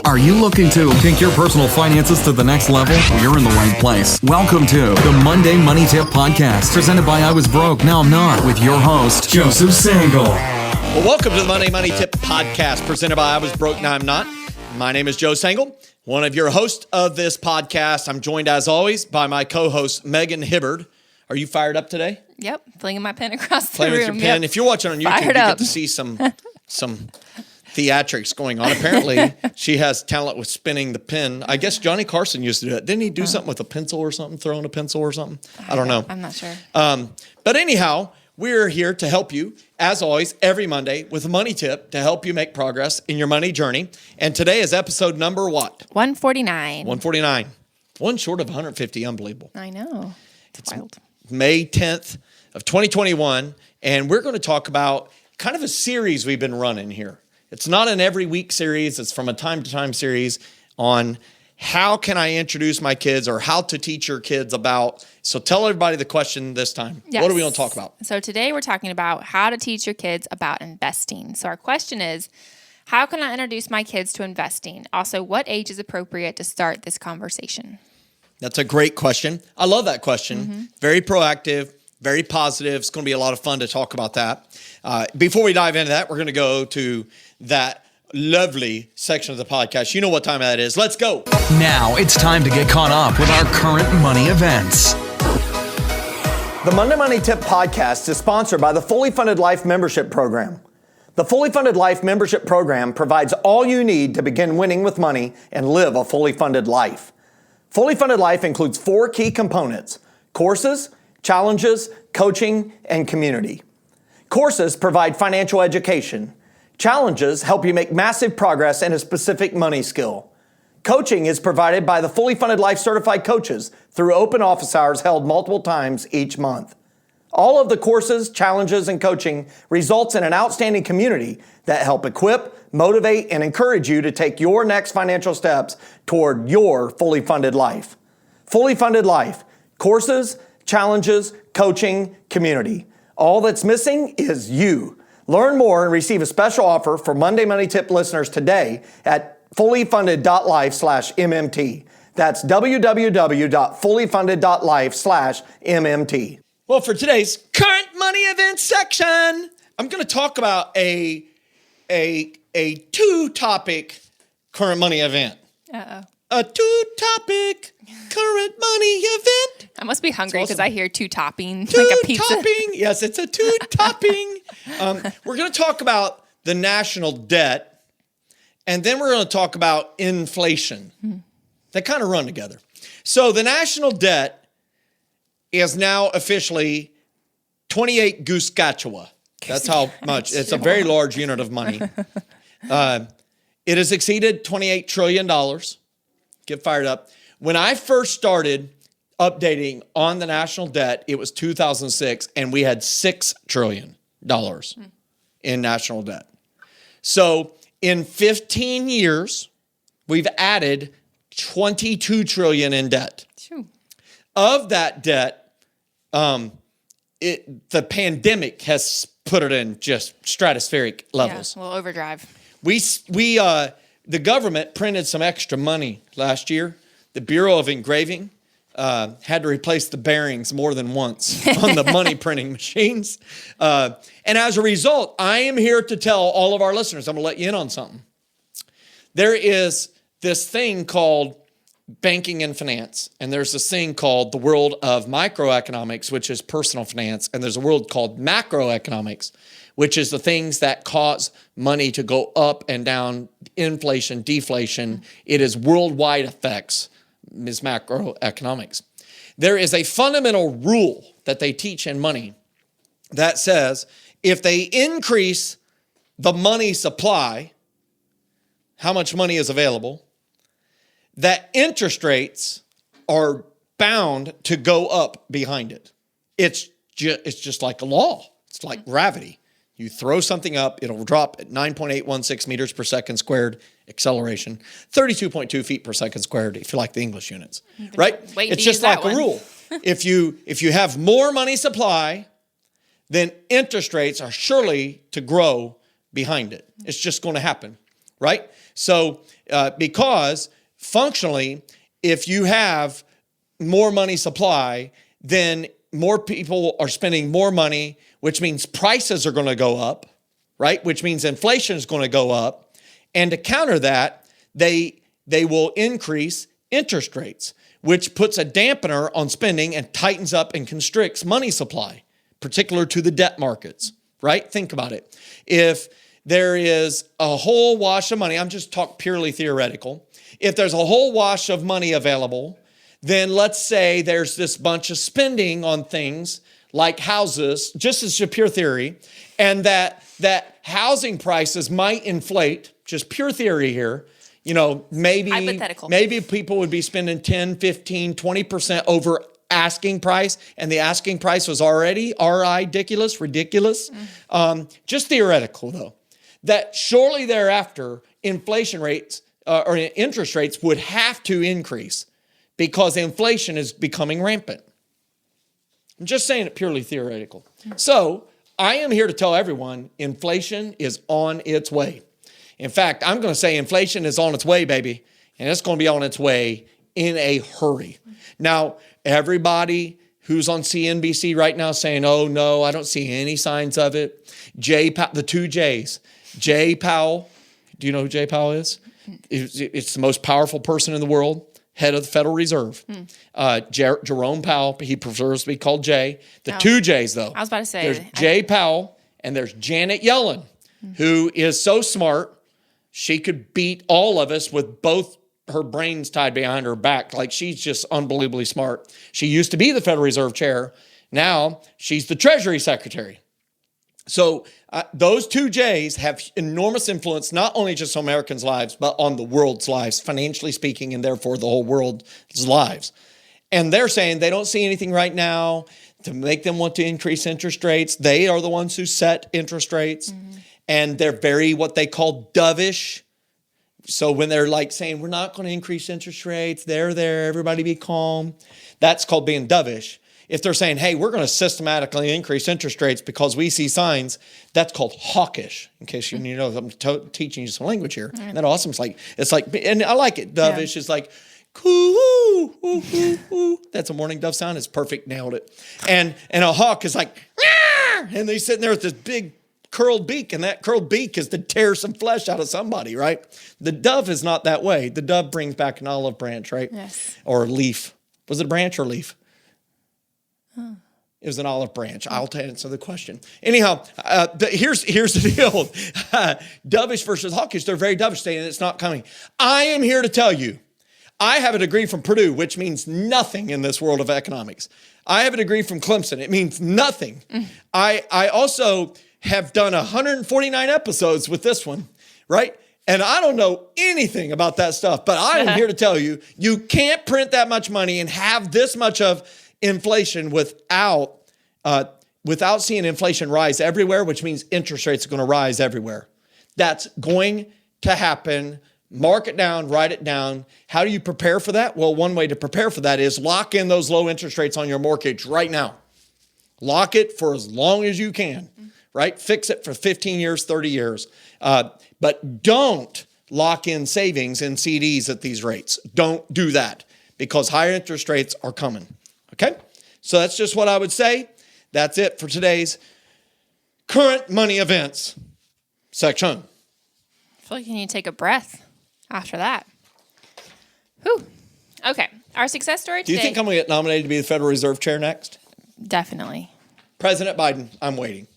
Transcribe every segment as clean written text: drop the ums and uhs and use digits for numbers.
Are you looking to take your personal finances to the next level? You're in the right place. Welcome to the Monday Money Tip Podcast, presented by I Was Broke, Now I'm Not, with your host, Joseph SANGL. Well, welcome to the Monday Money Tip Podcast, presented by I Was Broke, Now I'm Not. My name is Joe SANGL, one of your hosts of this podcast. I'm joined, as always, by my co-host, Megan Hibbard. Are you fired up today? Yep, flinging my pen across the Playing room. with your pen. Yep. If you're watching on YouTube, you get to see some theatrics going on. Apparently, she has talent with spinning the pen. I guess Johnny Carson used to do it. Didn't he do something with a pencil or something, throwing a pencil or something? I don't know. I'm not sure. But anyhow, we're here to help you, as always, every Monday with a money tip to help you make progress in your money journey. And today is episode number what? 149. 149. One short of 150. Unbelievable. I know. It's wild. May 10th of 2021. And we're going to talk about kind of a series we've been running here. It's not an every week series. It's from a time to time series on how can I introduce my kids or how to teach your kids about. So tell everybody the question this time. Yes. What do we want to talk about? So today we're talking about how to teach your kids about investing. So our question is, how can I introduce my kids to investing? Also, what age is appropriate to start this conversation? That's a great question. I love that question. Very proactive, very positive. It's going to be a lot of fun to talk about that. Before we dive into that, we're going to go to that lovely section of the podcast. You know what time that is. Let's go. Now it's time to get caught up with our current money events. The Monday Money Tip Podcast is sponsored by the Fully Funded Life Membership Program. The Fully Funded Life Membership Program provides all you need to begin winning with money and live a fully funded life. Fully Funded Life includes 4 key components: courses, challenges, coaching, and community. Courses provide financial education. Challenges help you make massive progress in a specific money skill. Coaching is provided by the Fully Funded Life Certified Coaches through open office hours held multiple times each month. All of the courses, challenges, and coaching results in an outstanding community that help equip, motivate, and encourage you to take your next financial steps toward your fully funded life. Fully Funded Life. Courses, challenges, coaching, community. All that's missing is you. Learn more and receive a special offer for Monday Money Tip listeners today at fullyfunded.life/MMT. That's www.fullyfunded.life/MMT. Well, for today's current money event section, I'm going to talk about a 2-topic current money event. Uh-oh. A 2-topic current money event. I must be hungry because I hear two topping, Two like a pizza. topping. Yes, it's a 2-topping. We're going to talk about the national debt, and then we're going to talk about inflation. They kind of run together. So the national debt is now officially 28 Gooskatchewa. That's how much. It's a very large unit of money. It has exceeded $28 trillion. Get fired up. When I first started updating on the national debt, it was 2006, and we had $6 trillion in national debt. So in 15 years, we've added $22 trillion in debt. True. Of that debt, the pandemic has put it in just stratospheric levels. Yeah, well, overdrive. The government printed some extra money last year. The Bureau of Engraving had to replace the bearings more than once on the money printing machines. And as a result, I am here to tell all of our listeners, I'm going to let you in on something. There is this thing called banking and finance, and there's this thing called the world of microeconomics, which is personal finance, and there's a world called macroeconomics, which is the things that cause money to go up and down, inflation, deflation. It is worldwide effects, is macroeconomics. There is a fundamental rule that they teach in money that says if they increase the money supply, how much money is available, that interest rates are bound to go up behind it. It's just like a law. It's like gravity. You throw something up, it'll drop at 9.816 meters per second squared acceleration, 32.2 feet per second squared, if you like the English units, right? It's just like a rule. If you have more money supply, then interest rates are surely to grow behind it. It's just going to happen, right? So because functionally, if you have more money supply, then more people are spending more money, which means prices are going to go up, right? Which means inflation is going to go up. And to counter that, they will increase interest rates, which puts a dampener on spending and tightens up and constricts money supply, particular to the debt markets, right? Think about it. If there is a whole wash of money, I'm just talking purely theoretical. If there's a whole wash of money available, then let's say there's this bunch of spending on things like houses, just as a pure theory, and that housing prices might inflate, just pure theory here. Maybe people would be spending 10, 15, 20% over asking price, and the asking price was already ridiculous. Just theoretical, though. That shortly thereafter, inflation rates or interest rates would have to increase because inflation is becoming rampant. I'm just saying it purely theoretical. So I am here to tell everyone inflation is on its way. In fact, I'm going to say inflation is on its way, baby, and it's going to be on its way in a hurry. Now, everybody who's on CNBC right now saying, oh, no, I don't see any signs of it. The two J's. Jay Powell, do you know who Jay Powell is? It's the most powerful person in the world, head of the Federal Reserve. Jerome Powell, he prefers to be called Jay. Two J's, though. I was about to say. There's Jay Powell and there's Janet Yellen, who is so smart, she could beat all of us with both her brains tied behind her back. Like, she's just unbelievably smart. She used to be the Federal Reserve Chair. Now she's the Treasury Secretary. So those two J's have enormous influence, not only just on Americans' lives, but on the world's lives, financially speaking, and therefore the whole world's lives. And they're saying they don't see anything right now to make them want to increase interest rates. They are the ones who set interest rates. And they're very what they call dovish. So when they're like saying, we're not going to increase interest rates, they're there, everybody be calm. That's called being dovish. If they're saying, hey, we're going to systematically increase interest rates because we see signs, that's called hawkish. In case you know, I'm teaching you some language here. Isn't that awesome? It's like, and I like it. Dovish is like, coo, ooh, ooh, ooh. That's a morning dove sound. It's perfect. Nailed it. And a hawk is like, Rah! And they're sitting there with this big curled beak, and that curled beak is to tear some flesh out of somebody, right? The dove is not that way. The dove brings back an olive branch, right? Yes. Or a leaf. Was it a branch or leaf? It was an olive branch. I'll answer the question. Anyhow, here's the deal. Dovish versus hawkish, they're very dovish, saying it's not coming. I am here to tell you, I have a degree from Purdue, which means nothing in this world of economics. I have a degree from Clemson. It means nothing. I also have done 149 episodes with this one, right? And I don't know anything about that stuff, but I am here to tell you, you can't print that much money and have this much of inflation without seeing inflation rise everywhere, which means interest rates are going to rise everywhere. That's going to happen. Mark it down, write it down. How do you prepare for that? Well, one way to prepare for that is lock in those low interest rates on your mortgage right now. Lock it for as long as you can, right? Fix it for 15 years, 30 years. But don't lock in savings and CDs at these rates. Don't do that because higher interest rates are coming. Okay? So that's just what I would say. That's it for today's current money events section. I feel like you need to take a breath after that. Whew. Okay. Our success story today. Do you think I'm going to get nominated to be the Federal Reserve Chair next? Definitely. President Biden, I'm waiting.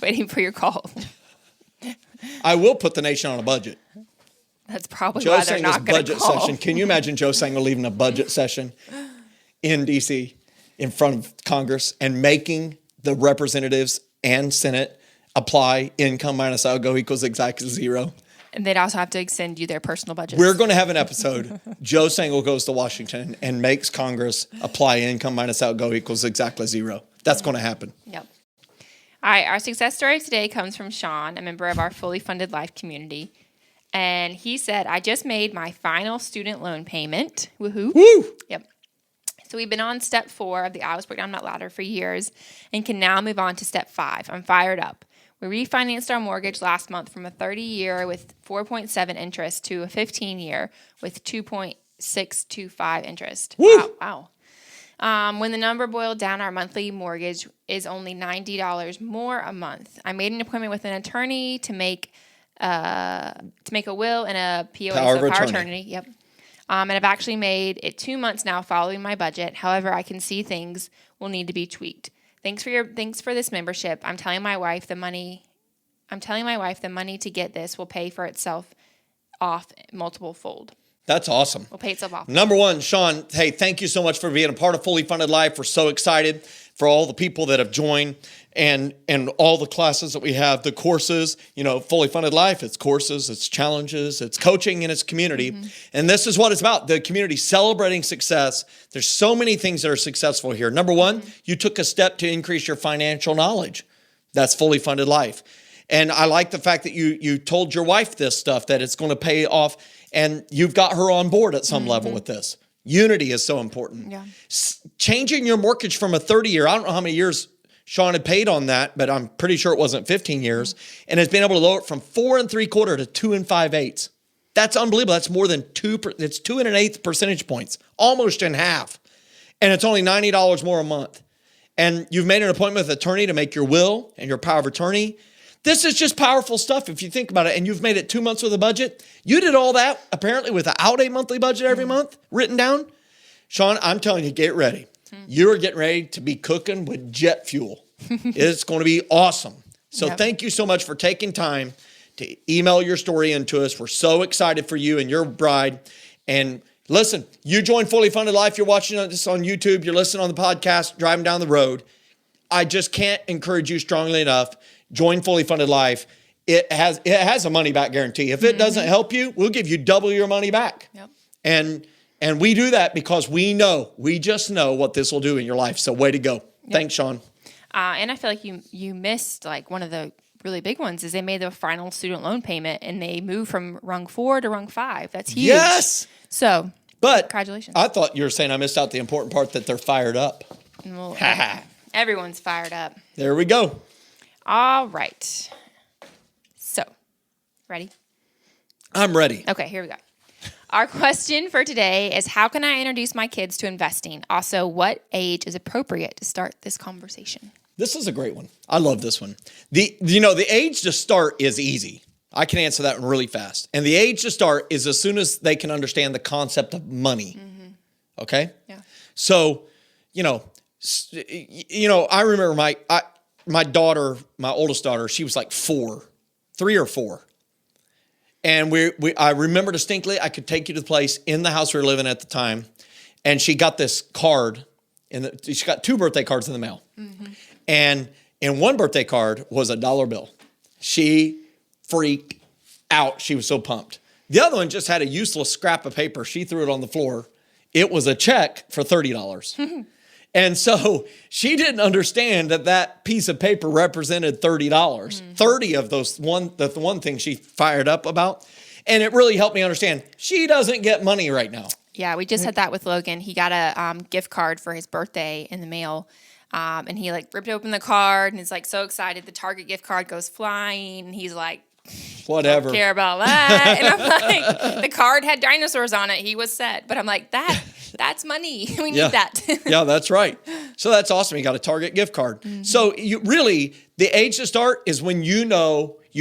Waiting for your call. I will put the nation on a budget. That's probably Joe why they're not going to budget call. session. Can you imagine Joe SANGL leaving a budget session in D.C. in front of Congress and making the representatives and Senate apply income minus outgo equals exactly zero? And they'd also have to send you their personal budgets. We're going to have an episode. Joe SANGL goes to Washington and makes Congress apply income minus outgo equals exactly zero. That's going to happen. Yep. All right. Our success story today comes from Sean, a member of our fully funded life community. And he said, I just made my final student loan payment. Woohoo. Woo! Yep. So we've been on step 4 of the I Was Broke Down That Ladder for years and can now move on to step 5. I'm fired up. We refinanced our mortgage last month from a 30-year with 4.7 interest to a 15-year with 2.625 interest. Woo! Wow. When the number boiled down, our monthly mortgage is only $90 more a month. I made an appointment with an attorney to make a will and a POA, Power of attorney. attorney. Yep. And I've actually made it 2 months now following my budget. However, I can see things will need to be tweaked. Thanks for this membership. I'm telling my wife the money to get this will pay for itself off multiple fold. That's awesome. Will pay itself off. Number one, Sean, hey, thank you so much for being a part of Fully Funded Life. We're so excited for all the people that have joined and all the classes that we have, the courses, Fully Funded Life. It's courses, it's challenges, it's coaching, and it's community. Mm-hmm. And this is what it's about, the community celebrating success. There's so many things that are successful here. Number one, you took a step to increase your financial knowledge. That's Fully Funded Life. And I like the fact that you told your wife this stuff, that it's going to pay off, and you've got her on board at some level with this. Unity is so important. Yeah. Changing your mortgage from a 30-year, I don't know how many years Sean had paid on that, but I'm pretty sure it wasn't 15 years, and has been able to lower it from 4 3/4 to 2 5/8. That's unbelievable. That's more than 2 1/8 percentage points, almost in half. And it's only $90 more a month. And you've made an appointment with an attorney to make your will and your power of attorney. This is just powerful stuff if you think about it, and you've made it 2 months with a budget. You did all that apparently without a monthly budget every month written down. Sean, I'm telling you, get ready. You're getting ready to be cooking with jet fuel. It's going to be awesome. So Thank you so much for taking time to email your story into us. We're so excited for you and your bride. And listen, you joined Fully Funded Life. You're watching this on YouTube. You're listening on the podcast, driving down the road. I just can't encourage you strongly enough. Join Fully Funded Life. It has a money back guarantee. If it doesn't help you, we'll give you double your money back. Yep. And we do that because we just know what this will do in your life. So way to go. Yep. Thanks, Sean. And I feel like you missed like one of the really big ones is they made the final student loan payment and they moved from Rung 4 to Rung 5. That's huge. Yes. So, but congratulations. I thought you were saying I missed out the important part that they're fired up. Well, everyone's fired up. There we go. All right. So, ready? I'm ready. Okay, here we go. Our question for today is, how can I introduce my kids to investing? Also, what age is appropriate to start this conversation? This is a great one. I love this one. The age to start is easy. I can answer that one really fast. And the age to start is as soon as they can understand the concept of money. Mm-hmm. Okay? Yeah. So, I remember my daughter, my oldest daughter, she was like 3 or 4. And I remember distinctly, I could take you to the place in the house we were living at the time. And she got this card. She got 2 birthday cards in the mail. Mm-hmm. And in one birthday card was a $1 bill. She freaked out. She was so pumped. The other one just had a useless scrap of paper. She threw it on the floor. It was a check for $30. And so she didn't understand that piece of paper represented $30. Mm-hmm. 30 of those, the one thing she fired up about. And it really helped me understand she doesn't get money right now. Yeah, we just had that with Logan. He got a gift card for his birthday in the mail. And he ripped open the card and is so excited. The Target gift card goes flying. And he's like, whatever. Don't care about that. And I'm like, the card had dinosaurs on it. He was set. But I'm like, that's money. We need that. Yeah, that's right. So that's awesome. You got a Target gift card. Mm-hmm. So the age to start is when you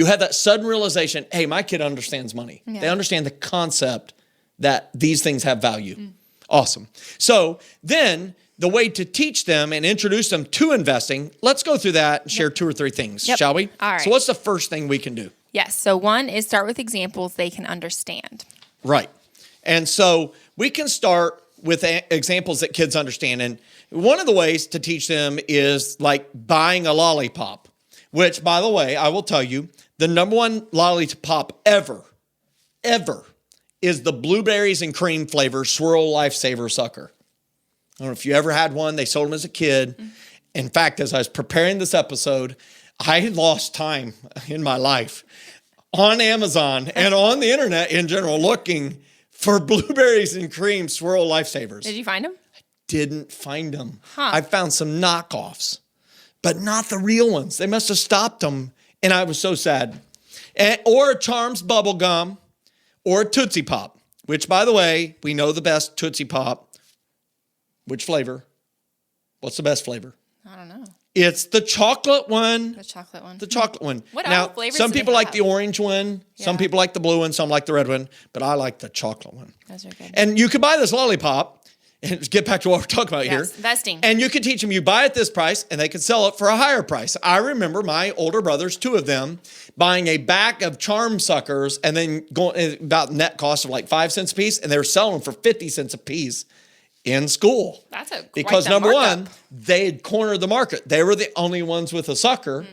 have that sudden realization, hey, my kid understands money. Yeah. They understand the concept that these things have value. Mm. Awesome. So then the way to teach them and introduce them to investing, let's go through that and share 2 or 3 things, shall we? All right. So what's the first thing we can do? Yes. So one is start with examples they can understand. Right. And so we can start with examples that kids understand. And one of the ways to teach them is like buying a lollipop, which, by the way, I will tell you, the number one lollipop ever is the blueberries and cream flavor Swirl Lifesaver Sucker. I don't know if you ever had one. They sold them as a kid. Mm-hmm. In fact, as I was preparing this episode, I lost time in my life on Amazon and on the internet in general looking for blueberries and cream Swirl Lifesavers. Did you find them? I didn't find them. Huh. I found some knockoffs, but not the real ones. They must have stopped them And I was so sad. Or a Charms bubble gum or a Tootsie Pop, which, by the way, we know the best Tootsie Pop. Which flavor? What's the best flavor? I don't know. It's the chocolate one. The chocolate one. The chocolate one. What now, other flavors some do they people like have? the orange one. Yeah. Some people like the blue one. Some like the red one. But I like the chocolate one. Those are good. And you could buy this lollipop. And get back to what we're talking about here. Investing. And you could teach them, you buy at this price, and they could sell it for a higher price. I remember my older brothers, 2 of them, buying a bag of charm suckers and then going about net cost of like 5 cents a piece, and they were selling them for 50 cents a piece in school. That's because quite the number markup. one, they had cornered the market. They were the only ones with a sucker,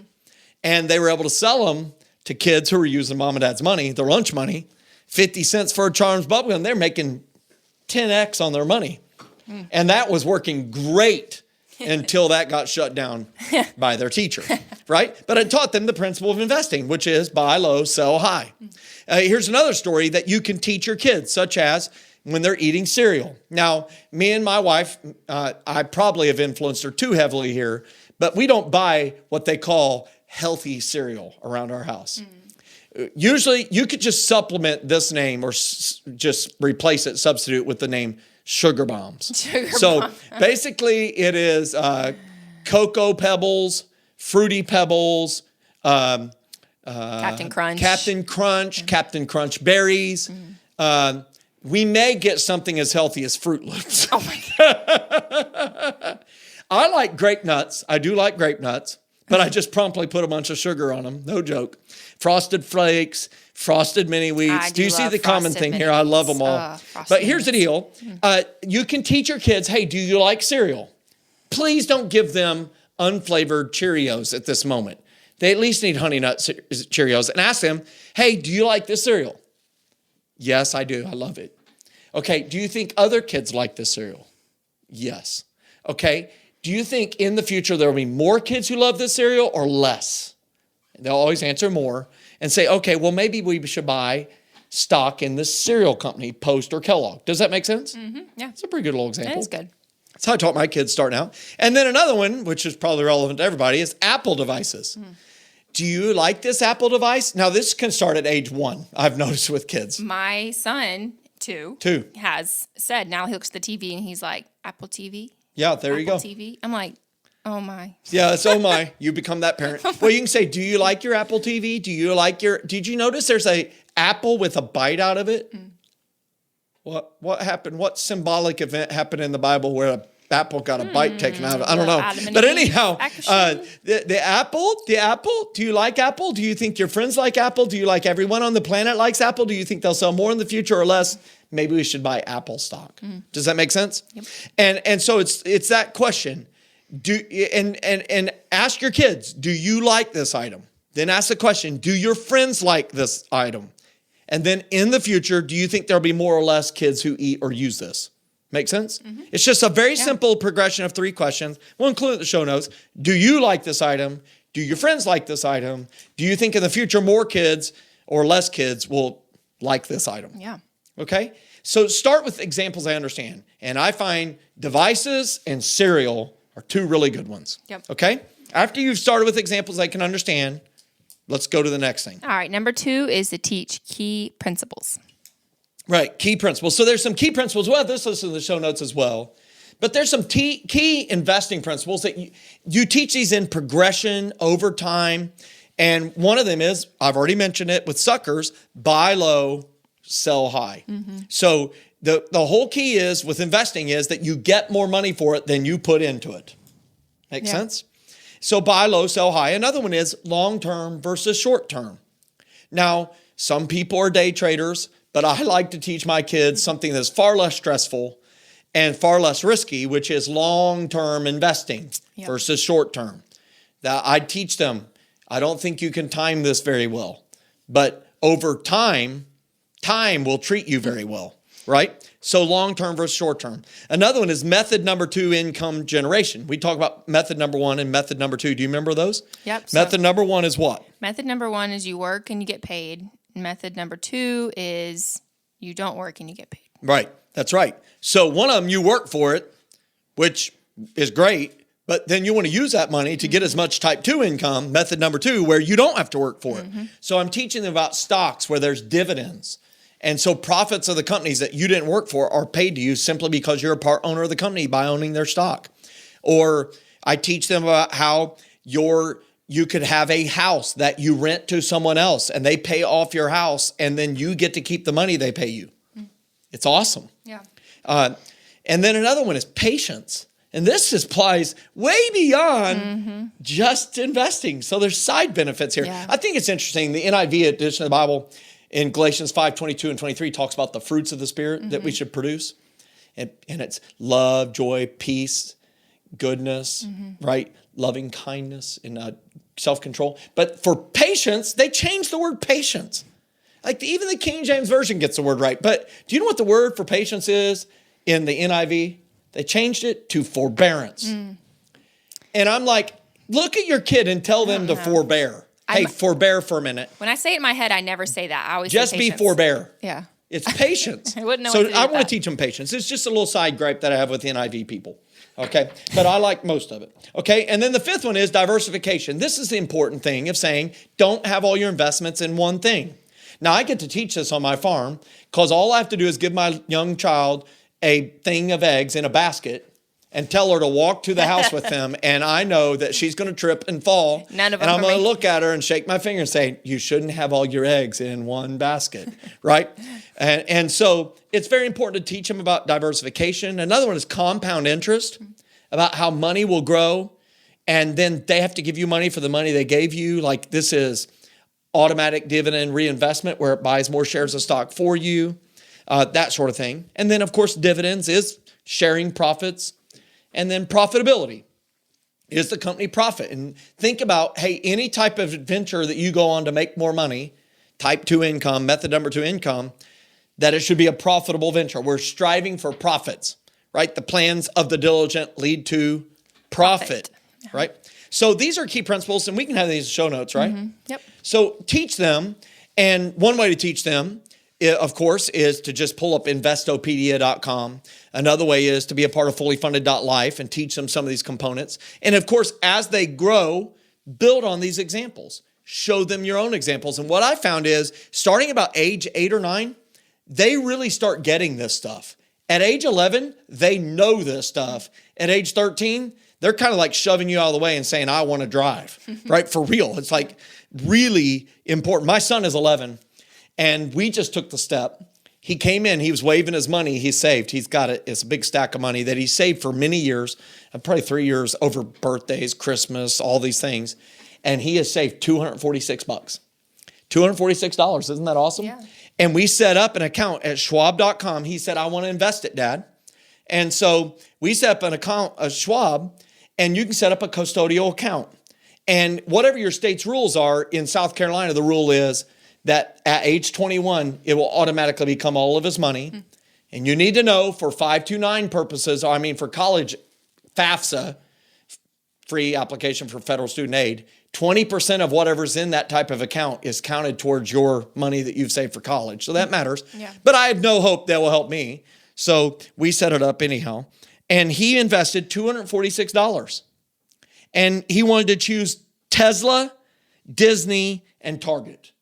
and they were able to sell them to kids who were using mom and dad's money, their lunch money, 50 cents for a Charms bubblegum. They're making 10x on their money. And that was working great until that got shut down by their teacher, right? But I taught them the principle of investing, which is buy low, sell high. Here's another story that you can teach your kids, such as when they're eating cereal. Now, me and my wife, I probably have influenced her too heavily here, but we don't buy what they call healthy cereal around our house. Usually, you could just supplement this name or just replace it, substitute with the name Sugar Bombs. Basically, it is Cocoa Pebbles, Fruity Pebbles, Captain Crunch. Captain Crunch Berries. We may get something as healthy as Fruit Loops. Oh my God. I like grape nuts. I do like grape nuts, but I just promptly put a bunch of sugar on them. No joke. Frosted Flakes, Frosted Mini Wheats. Do you see the common thing here? I love them all. But here's the deal. You can teach your kids, hey, do you like cereal? Please don't give them unflavored Cheerios at this moment. They at least need Honey Nut Cheerios. And ask them, hey, do you like this cereal? Yes, I do. I love it. Okay, do you think other kids like this cereal? Yes. Okay, do you think in the future there will be more kids who love this cereal or less? They'll always answer more and say, okay, well, maybe we should buy stock in this cereal company, Post or Kellogg. Does that make sense? Mm-hmm. Yeah. It's a pretty good little example. That is good. That's how I taught my kids starting out. And then another one, which is probably relevant to everybody, is Apple devices. Do you like this Apple device? Now, this can start at age 1, I've noticed with kids. My son, 2, has said, now he looks at the TV and he's like, Apple TV? Yeah, there you go. Apple TV? I'm like, oh my. Yeah, it's oh my. You become that parent. Well, you can say, do you like your Apple TV? Did you notice there's a apple with a bite out of it? What happened? What symbolic event happened in the Bible where an apple got a bite taken out of it? I don't know. But anyhow, the apple, do you like Apple? Do you think your friends like Apple? Do you like everyone on the planet likes Apple? Do you think they'll sell more in the future or less? Maybe we should buy Apple stock. Does that make sense? Yep. And so it's that question. And ask your kids, do you like this item? Then ask the question, do your friends like this item? And then in the future, do you think there'll be more or less kids who eat or use this? Make sense? It's just a very simple progression of 3 questions. We'll include it in the show notes. Do you like this item? Do your friends like this item? Do you think in the future more kids or less kids will like this item? Yeah. Okay? So start with examples I understand. And I find devices and cereal are 2 really good ones. Yep. Okay? After you've started with examples I can understand, let's go to the next thing. All right. Number 2 is to teach key principles. Right. Key principles. So there's some key principles. We'll have this listed in the show notes as well. But there's some key investing principles that you teach these in progression over time. And one of them is, I've already mentioned it with suckers, buy low, sell high. So the whole key is with investing is that you get more money for it than you put into it. Make sense? So buy low, sell high. Another one is long-term versus short-term. Now, some people are day traders, but I like to teach my kids something that's far less stressful and far less risky, which is long-term investing versus short-term. That I teach them, I don't think you can time this very well, but over time will treat you very well, right? So long-term versus short-term. Another one is method number 2, income generation. We talk about method number 1 and method number 2. Do you remember those? Yep. Method number 1 is what? Method number 1 is you work and you get paid. Method number 2 is you don't work and you get paid. Right. That's right. So one of them, you work for it, which is great, But then you want to use that money to get as much type 2 income, method number 2, where you don't have to work for it. So I'm teaching them about stocks where there's dividends. And so profits of the companies that you didn't work for are paid to you simply because you're a part owner of the company by owning their stock. Or I teach them about how you could have a house that you rent to someone else and they pay off your house and then you get to keep the money they pay you. It's awesome. Yeah. And then another one is patience. And this applies way beyond just investing. So there's side benefits here. Yeah. I think it's interesting. The NIV edition of the Bible in Galatians 5:22 and 23 talks about the fruits of the Spirit that we should produce. And it's love, joy, peace, goodness, right? Loving kindness and self-control. But for patience, they changed the word patience. Like even the King James Version gets the word right. But do you know what the word for patience is in the NIV? They changed it to forbearance. And I'm like, look at your kid and tell them to forbear. Hey, forbear for a minute. When I say it in my head, I never say that. I always just say be patience. forbear. Yeah. It's patience. I wouldn't know so what to do I with want that. to teach them patience. It's just a little side gripe that I have with NIV people. Okay. But I like most of it. Okay. And then the fifth one is diversification. This is the important thing of saying, don't have all your investments in one thing. Now I get to teach this on my farm because all I have to do is give my young child a thing of eggs in a basket and tell her to walk to the house with them. And I know that she's going to trip and fall. None of them and I'm are going to making- look at her and shake my finger and say, you shouldn't have all your eggs in one basket, right? And so it's very important to teach them about diversification. Another one is compound interest, about how money will grow. And then they have to give you money for the money they gave you. Like this is automatic dividend reinvestment where it buys more shares of stock for you, that sort of thing. And then, of course, dividends is sharing profits. And then profitability is the company profit. And think about, hey, any type of venture that you go on to make more money, type 2 income, method number 2 income, that it should be a profitable venture. We're striving for profits, right? The plans of the diligent lead to profit. Right? So these are key principles, and we can have these show notes, right? Yep. So teach them, and one way to teach them, of course, is to just pull up investopedia.com. Another way is to be a part of fullyfunded.life and teach them some of these components. And of course, as they grow, build on these examples. Show them your own examples. And what I found is, starting about age 8 or 9, they really start getting this stuff. At age 11, they know this stuff. At age 13, they're kind of like shoving you out of the way and saying, I want to drive, right? For real. It's like really important. My son is 11. And we just took the step. He came in, he was waving his money he saved. He's got it. It's a big stack of money that he saved for many years, probably 3 years over birthdays, Christmas, all these things. And he has saved $246. $246. Isn't that awesome? Yeah. And we set up an account at schwab.com. He said, I want to invest it, Dad. And so we set up an account at Schwab, and you can set up a custodial account. And whatever your state's rules are, in South Carolina, the rule is that at age 21, it will automatically become all of his money. And you need to know for 529 purposes, for college FAFSA, free application for federal student aid, 20% of whatever's in that type of account is counted towards your money that you've saved for college. So that matters. Yeah. But I have no hope that will help me. So we set it up anyhow. And he invested $246. And he wanted to choose Tesla, Disney, and Target.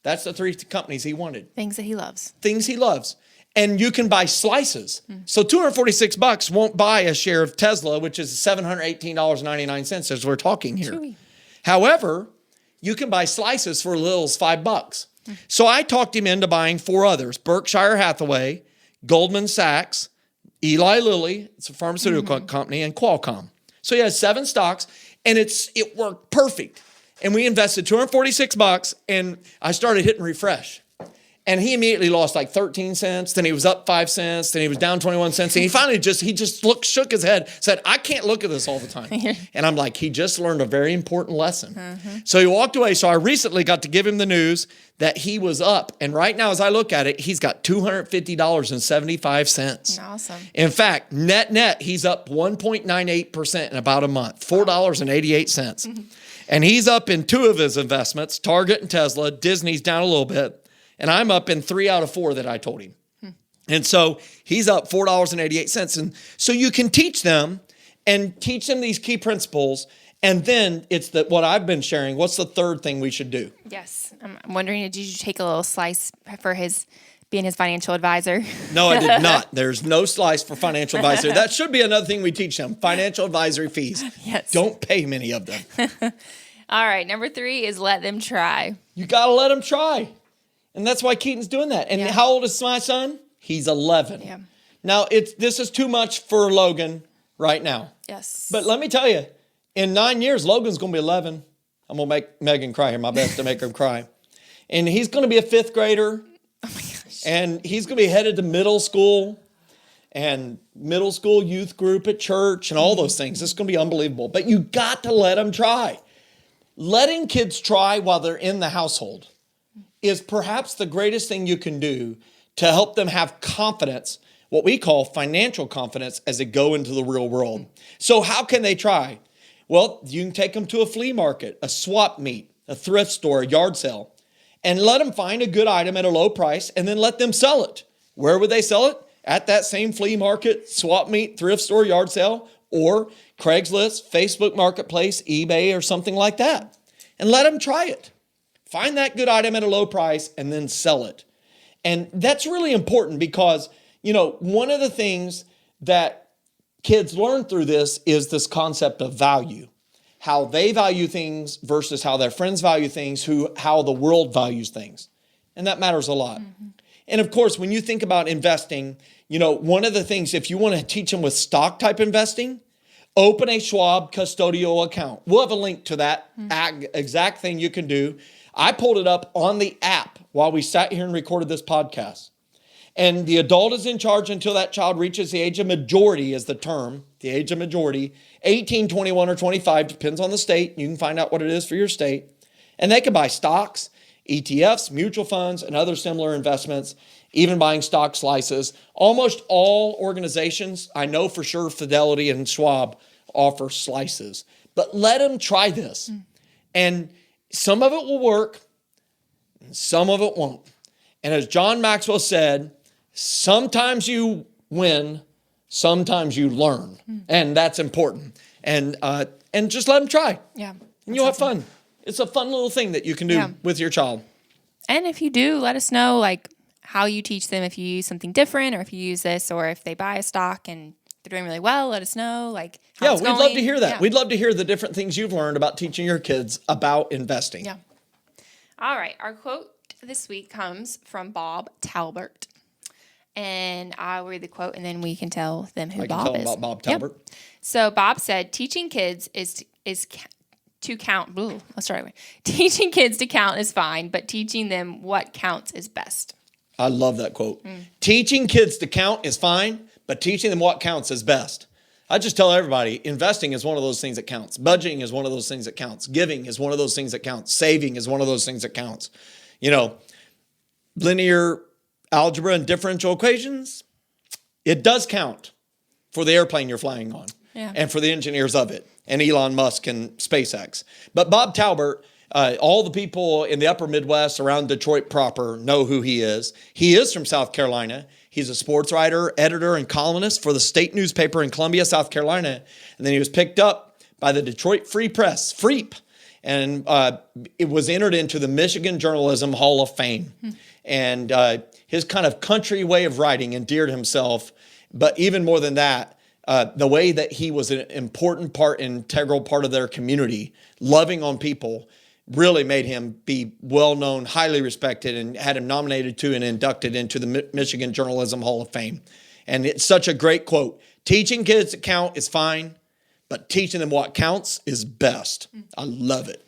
That's the 3 companies he wanted. Things that he loves. Things he loves. And you can buy slices. So $246 won't buy a share of Tesla, which is $718.99 as we're talking here. Chewy. However, you can buy slices for as little as $5. So I talked him into buying 4 others: Berkshire Hathaway, Goldman Sachs, Eli Lilly, it's a pharmaceutical company, and Qualcomm. So he has 7 stocks, and it worked perfect. And we invested $246, and I started hitting refresh. And he immediately lost like 13 cents. Then he was up 5 cents. Then he was down 21 cents. And he finally shook his head, said, I can't look at this all the time. And I'm like, he just learned a very important lesson. So he walked away. So I recently got to give him the news that he was up. And right now, as I look at it, he's got $250.75. Awesome. In fact, net, he's up 1.98% in about a month, $4.88. And he's up in 2 of his investments, Target and Tesla. Disney's down a little bit. And I'm up in 3 out of 4 that I told him. And so he's up $4.88. And so you can teach them. and teach them these key principles. And then it's what I've been sharing. What's the third thing we should do? Yes. I'm wondering, did you take a little slice for being his financial advisor? No, I did not. There's no slice for financial advisor. That should be another thing we teach them. Financial advisory fees. Yes. Don't pay many of them. All right. Number 3 is let them try. You got to let them try. And that's why Keaton's doing that. And how old is my son? He's 11. Yeah. Now, this is too much for Logan right now. Yes. But let me tell you, in 9 years, Logan's going to be 11. I'm going to make Megan cry here, my best to make her cry. And he's going to be a 5th grader. Oh, my gosh. And he's going to be headed to middle school and middle school youth group at church and all those things. It's going to be unbelievable. But you got to let them try. Letting kids try while they're in the household is perhaps the greatest thing you can do to help them have confidence, what we call financial confidence, as they go into the real world. So how can they try? Well, you can take them to a flea market, a swap meet, a thrift store, a yard sale, and let them find a good item at a low price and then let them sell it. Where would they sell it? At that same flea market, swap meet, thrift store, yard sale, or Craigslist, Facebook Marketplace, eBay, or something like that. And let them try it. Find that good item at a low price and then sell it. And that's really important because, one of the things that kids learn through this is this concept of value, how they value things versus how their friends value things, how the world values things. And that matters a lot. Mm-hmm. And of course, when you think about investing, one of the things, if you want to teach them with stock type investing, open a Schwab custodial account. We'll have a link to that exact thing you can do. I pulled it up on the app while we sat here and recorded this podcast. And the adult is in charge until that child reaches the age of majority is the term, the age of majority, 18, 21, or 25, depends on the state. You can find out what it is for your state. And they can buy stocks, ETFs, mutual funds, and other similar investments, even buying stock slices. Almost all organizations, I know for sure Fidelity and Schwab offer slices. But let them try this. And some of it will work, and some of it won't. And as John Maxwell said, sometimes you win, sometimes you learn. And that's important. And just let them try. Yeah. And you'll have fun. It's a fun little thing that you can do with your child. And if you do, let us know how you teach them, if you use something different or if you use this, or if they buy a stock and they're doing really well, let us know how it's going. We'd love to hear that. Yeah. We'd love to hear the different things you've learned about teaching your kids about investing. Yeah. All right. Our quote this week comes from Bob Talbert. And I'll read the quote and then we can tell them who Bob is. About Bob Talbert. Yep. So Bob said, teaching kids to count. Teaching kids to count is fine, but teaching them what counts is best. I love that quote. Teaching kids to count is fine, but teaching them what counts is best. I just tell everybody, investing is one of those things that counts. Budgeting is one of those things that counts. Giving is one of those things that counts. Saving is one of those things that counts. Linear algebra and differential equations, it does count for the airplane you're flying on and for the engineers of it and Elon Musk and SpaceX. But Bob Talbert, all the people in the upper Midwest around Detroit proper know who he is. He is from South Carolina. He's a sports writer, editor, and columnist for the state newspaper in Columbia, South Carolina. And then he was picked up by the Detroit Free Press, FREEP, and it was entered into the Michigan Journalism Hall of Fame. And his kind of country way of writing endeared himself. But even more than that, the way that he was an integral part of their community, loving on people, really made him be well-known, highly respected, and had him nominated to and inducted into the Michigan Journalism Hall of Fame. And it's such a great quote. Teaching kids to count is fine, but teaching them what counts is best. I love it.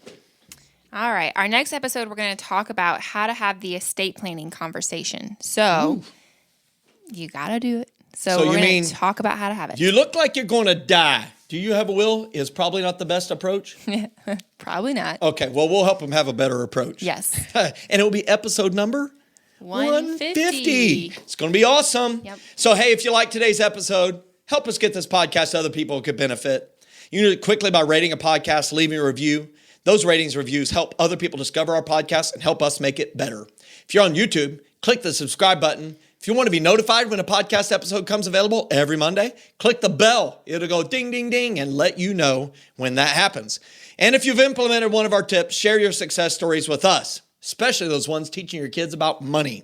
All right. Our next episode, we're going to talk about how to have the estate planning conversation. So you got to do it. So we're going to talk about how to have it. You look like you're going to die. Do you have a will? Is probably not the best approach? Probably not. Okay. Well, we'll help them have a better approach. Yes. And it will be episode number 150. It's going to be awesome. Yep. So, hey, if you like today's episode, help us get this podcast to other people who could benefit. You can do it quickly by rating a podcast, leaving a review. Those ratings reviews help other people discover our podcast and help us make it better. If you're on YouTube, click the subscribe button, If you want to be notified when a podcast episode comes available every Monday, click the bell. It'll go ding, ding, ding, and let you know when that happens. And if you've implemented one of our tips, share your success stories with us, especially those ones teaching your kids about money,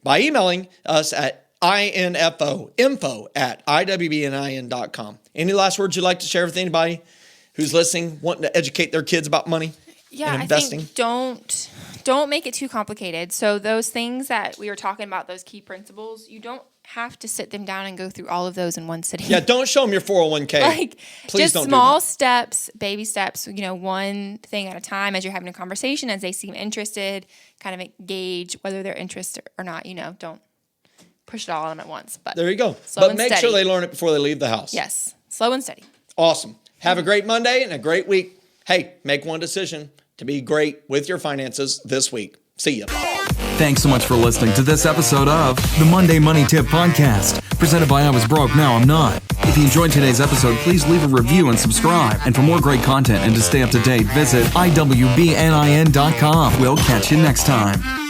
by emailing us at info@iwbnin.com. Any last words you'd like to share with anybody who's listening, wanting to educate their kids about money and investing? I think don't make it too complicated. So those things that we were talking about, those key principles, you don't have to sit them down and go through all of those in one sitting. Yeah, don't show them your 401k. Please just don't small steps, baby steps, one thing at a time as you're having a conversation, as they seem interested, kind of gauge whether they're interested or not. Don't push it all on them at once. But there you go. But make sure they learn it before they leave the house. Yes, slow and steady. Awesome. Have a great Monday and a great week. Hey, make one decision to be great with your finances this week. See ya. Thanks so much for listening to this episode of the Monday Money Tip Podcast, presented by I Was Broke, Now I'm Not. If you enjoyed today's episode, please leave a review and subscribe. And for more great content and to stay up to date, visit iwbnin.com. We'll catch you next time.